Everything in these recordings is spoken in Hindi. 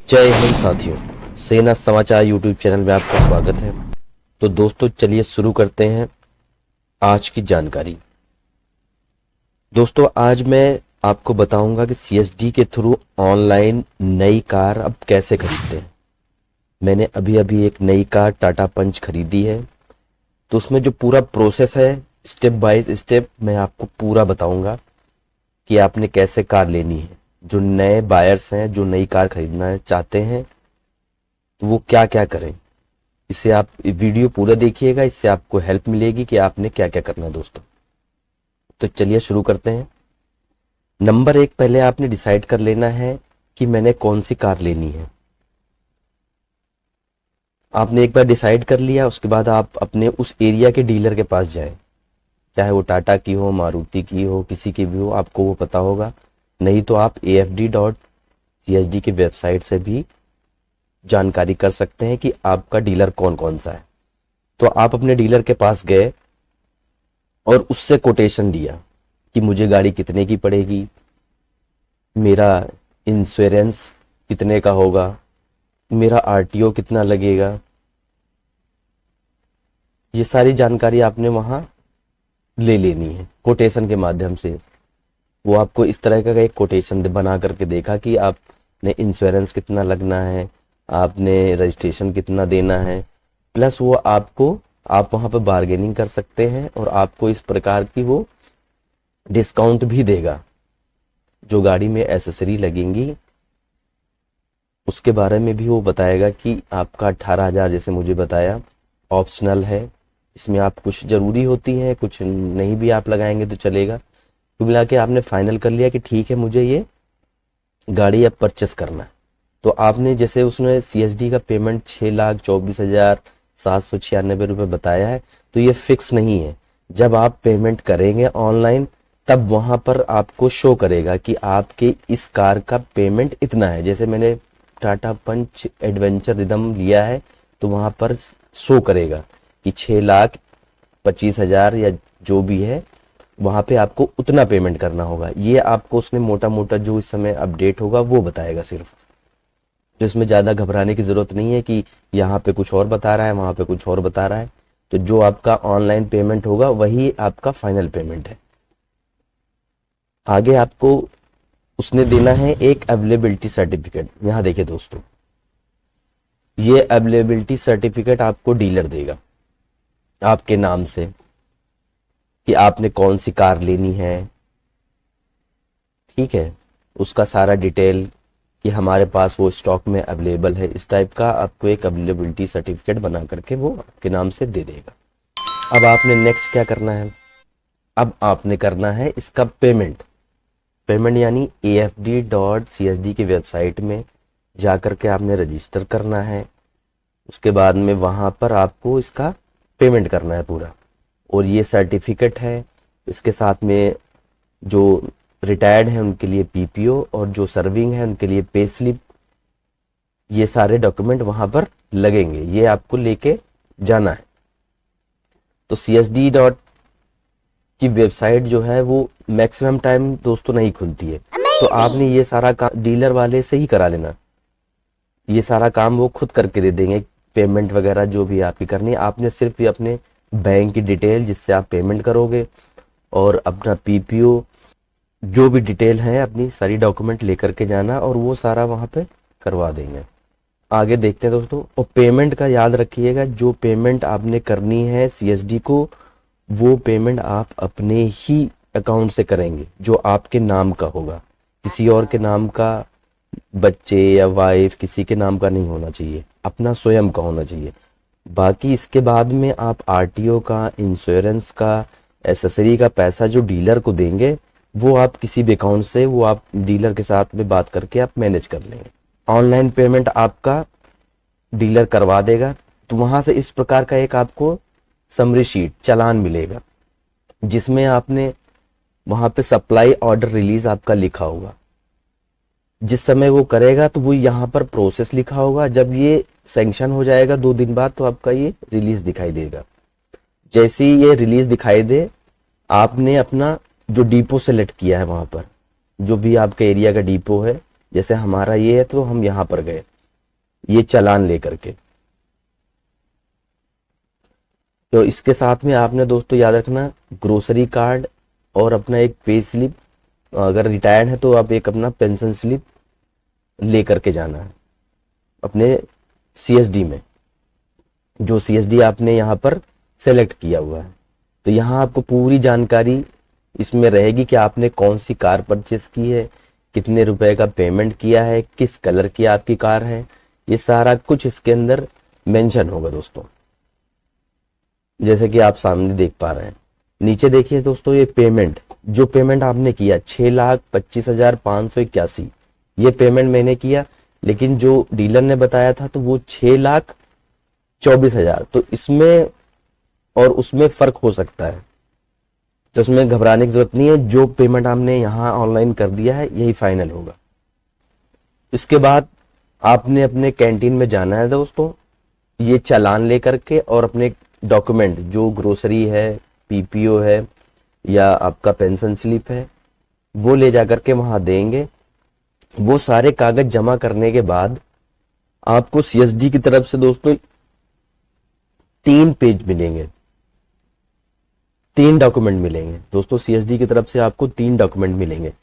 जय हिंद साथियों, सेना समाचार यूट्यूब चैनल में आपका स्वागत है। तो दोस्तों चलिए शुरू करते हैं आज की जानकारी। दोस्तों आज मैं आपको बताऊंगा कि सीएसडी के थ्रू ऑनलाइन नई कार अब कैसे खरीदते हैं। मैंने अभी अभी एक नई कार टाटा पंच खरीदी है, तो उसमें जो पूरा प्रोसेस है स्टेप बाय स्टेप मैं आपको पूरा बताऊंगा कि आपने कैसे कार लेनी है। जो नए बायर्स हैं, जो नई कार खरीदना चाहते हैं, तो वो क्या क्या करें। इससे आप वीडियो पूरा देखिएगा, इससे आपको हेल्प मिलेगी कि आपने क्या क्या करना है दोस्तों। तो चलिए शुरू करते हैं। नंबर एक, पहले आपने डिसाइड कर लेना है कि मैंने कौन सी कार लेनी है। आपने एक बार डिसाइड कर लिया, उसके बाद आप अपने उस एरिया के डीलर के पास जाएं, चाहे वो टाटा की हो, मारुति की हो, किसी की भी हो, आपको वो पता होगा। नहीं तो आप afd.csd की वेबसाइट से भी जानकारी कर सकते हैं कि आपका डीलर कौन कौन सा है। तो आप अपने डीलर के पास गए और उससे कोटेशन लिया कि मुझे गाड़ी कितने की पड़ेगी, मेरा इंश्योरेंस कितने का होगा, मेरा आरटीओ कितना लगेगा। ये सारी जानकारी आपने वहां ले लेनी है कोटेशन के माध्यम से। वो आपको इस तरह का एक कोटेशन बना करके देखा कि आपने इंश्योरेंस कितना लगना है, आपने रजिस्ट्रेशन कितना देना है, प्लस वो आप वहां पर बार्गेनिंग कर सकते हैं और आपको इस प्रकार की वो डिस्काउंट भी देगा। जो गाड़ी में एसेसरी लगेंगी उसके बारे में भी वो बताएगा कि आपका 18,000 जैसे मुझे बताया ऑप्शनल है, इसमें आप कुछ जरूरी होती हैं, कुछ नहीं भी आप लगाएंगे तो चलेगा। तो मिला के आपने फाइनल कर लिया कि ठीक है मुझे ये गाड़ी अब परचेस करना है। तो आपने जैसे उसने सीएसडी का पेमेंट 6,24,796 रुपये बताया है, तो ये फिक्स नहीं है। जब आप पेमेंट करेंगे ऑनलाइन तब वहां पर आपको शो करेगा कि आपके इस कार का पेमेंट इतना है। जैसे मैंने टाटा पंच एडवेंचर रिदम लिया है, तो वहां पर शो करेगा कि 6,25,000 या जो भी है, वहां पे आपको उतना पेमेंट करना होगा। ये आपको उसने मोटा मोटा जो इस समय अपडेट होगा वो बताएगा सिर्फ। तो इसमें ज्यादा घबराने की जरूरत नहीं है कि यहाँ पे कुछ और बता रहा है, वहां पे कुछ और बता रहा है। तो जो आपका ऑनलाइन पेमेंट होगा वही आपका फाइनल पेमेंट है। आगे आपको उसने देना है एक अवेलेबिलिटी सर्टिफिकेट। यहाँ देखिए दोस्तों, ये अवेलेबिलिटी सर्टिफिकेट आपको डीलर देगा आपके नाम से कि आपने कौन सी कार लेनी है। ठीक है, उसका सारा डिटेल कि हमारे पास वो स्टॉक में अवेलेबल है, इस टाइप का आपको एक अवेलेबिलिटी सर्टिफिकेट बना करके वो आपके नाम से दे देगा। अब आपने नेक्स्ट क्या करना है, अब आपने करना है इसका पेमेंट यानी afd.csd की वेबसाइट में जा करके आपने रजिस्टर करना है। उसके बाद में वहां पर आपको इसका पेमेंट करना है पूरा। और ये सर्टिफिकेट है, इसके साथ में जो रिटायर्ड है उनके लिए पीपीओ और जो सर्विंग है उनके लिए पे स्लिप, ये सारे डॉक्यूमेंट वहां पर लगेंगे, ये आपको लेके जाना है। तो CSD डॉट की वेबसाइट जो है वो मैक्सिमम टाइम दोस्तों नहीं खुलती है, तो आपने ये सारा काम डीलर वाले से ही करा लेना। ये सारा काम वो खुद करके दे देंगे, पेमेंट वगैरह जो भी आपकी करनी है। आपने सिर्फ अपने बैंक की डिटेल जिससे आप पेमेंट करोगे और अपना पीपीओ जो भी डिटेल है अपनी सारी डॉक्यूमेंट लेकर के जाना और वो सारा वहां पे करवा देंगे। आगे देखते हैं दोस्तों। और पेमेंट का याद रखिएगा, जो पेमेंट आपने करनी है सीएसडी को, वो पेमेंट आप अपने ही अकाउंट से करेंगे जो आपके नाम का होगा। किसी और के नाम का, बच्चे या वाइफ किसी के नाम का नहीं होना चाहिए, अपना स्वयं का होना चाहिए। बाकी इसके बाद में आप आरटीओ का, इंश्योरेंस का, एसेसरी का पैसा जो डीलर को देंगे वो आप किसी भी अकाउंट से, वो आप डीलर के साथ में बात करके आप मैनेज कर लेंगे। ऑनलाइन पेमेंट आपका डीलर करवा देगा। तो वहां से इस प्रकार का एक आपको समरी शीट चालान मिलेगा जिसमें आपने वहां पे सप्लाई ऑर्डर रिलीज आपका लिखा होगा। जिस समय वो करेगा तो वो यहाँ पर प्रोसेस लिखा होगा। जब ये सैंक्शन हो जाएगा 2 दिन बाद तो आपका ये रिलीज दिखाई देगा। जैसे ही ये रिलीज दिखाई दे, आपने अपना जो डिपो सेलेक्ट किया है वहां पर, जो भी आपके एरिया का डिपो है, जैसे हमारा ये है तो हम यहाँ पर गए, ये चालान लेकर के। तो इसके साथ में आपने दोस्तों याद रखना ग्रोसरी कार्ड और अपना एक पे स्लिप, अगर रिटायर्ड है तो आप एक अपना पेंशन स्लिप ले करके जाना है अपने सीएसडी में, जो सीएसडी आपने यहाँ पर सेलेक्ट किया हुआ है। तो यहाँ आपको पूरी जानकारी इसमें रहेगी कि आपने कौन सी कार परचेस की है, कितने रुपए का पेमेंट किया है, किस कलर की आपकी कार है, ये सारा कुछ इसके अंदर मेंशन होगा दोस्तों, जैसे कि आप सामने देख पा रहे हैं। नीचे देखिए दोस्तों, ये पेमेंट, जो पेमेंट आपने किया 6,25,581, ये पेमेंट मैंने किया, लेकिन जो डीलर ने बताया था तो वो 6,24,000, तो इसमें और उसमें फर्क हो सकता है, तो उसमें घबराने की जरूरत नहीं है। जो पेमेंट आपने यहाँ ऑनलाइन कर दिया है यही फाइनल होगा। इसके बाद आपने अपने कैंटीन में जाना है दोस्तों, ये चालान लेकर के और अपने डॉक्यूमेंट जो ग्रोसरी है, पीपीओ है या आपका पेंशन स्लिप है, वो ले जाकर के वहां देंगे। वो सारे कागज जमा करने के बाद आपको सीएसडी की तरफ से दोस्तों 3 पेज मिलेंगे, 3 डॉक्यूमेंट मिलेंगे दोस्तों। सीएसडी की तरफ से आपको 3 डॉक्यूमेंट मिलेंगे।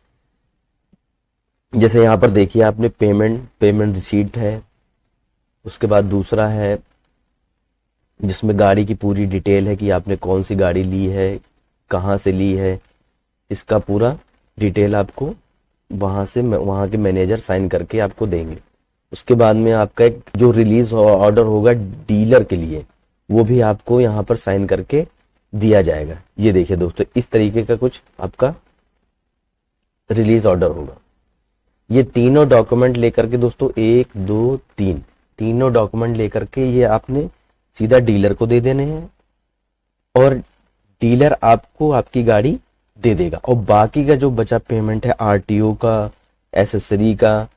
जैसे यहां पर देखिए आपने पेमेंट रिसीट है, उसके बाद दूसरा है जिसमें गाड़ी की पूरी डिटेल है कि आपने कौन सी गाड़ी ली है, कहाँ से ली है, इसका पूरा डिटेल आपको वहां के मैनेजर साइन करके आपको देंगे। उसके बाद में आपका एक जो रिलीज ऑर्डर होगा डीलर के लिए, वो भी आपको यहाँ पर साइन करके दिया जाएगा। ये देखिए दोस्तों, इस तरीके का कुछ आपका रिलीज ऑर्डर होगा। ये तीनों डॉक्यूमेंट लेकर के दोस्तों 1 2 3 तीनों डॉक्यूमेंट लेकर के ये आपने सीधा डीलर को दे देने हैं और डीलर आपको आपकी गाड़ी दे देगा। और बाकी का जो बचा पेमेंट है आरटीओ का, एसेसरी का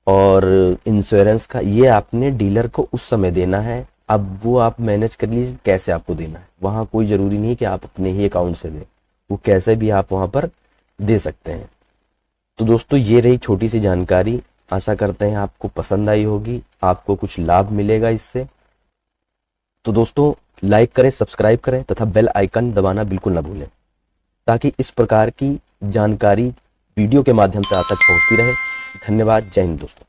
और इंश्योरेंस का, ये आपने डीलर को उस समय देना है। अब वो आप मैनेज कर लीजिए कैसे आपको देना है, वहां कोई जरूरी नहीं कि आप अपने ही अकाउंट से दें, वो कैसे भी आप वहां पर दे सकते हैं। तो दोस्तों ये रही छोटी सी जानकारी, आशा करते हैं आपको पसंद आई होगी, आपको कुछ लाभ मिलेगा इससे। तो दोस्तों लाइक करें, सब्सक्राइब करें तथा बेल आइकन दबाना बिल्कुल ना भूलें, ताकि इस प्रकार की जानकारी वीडियो के माध्यम से आप तक पहुंचती रहे। धन्यवाद। जय हिंद दोस्तों।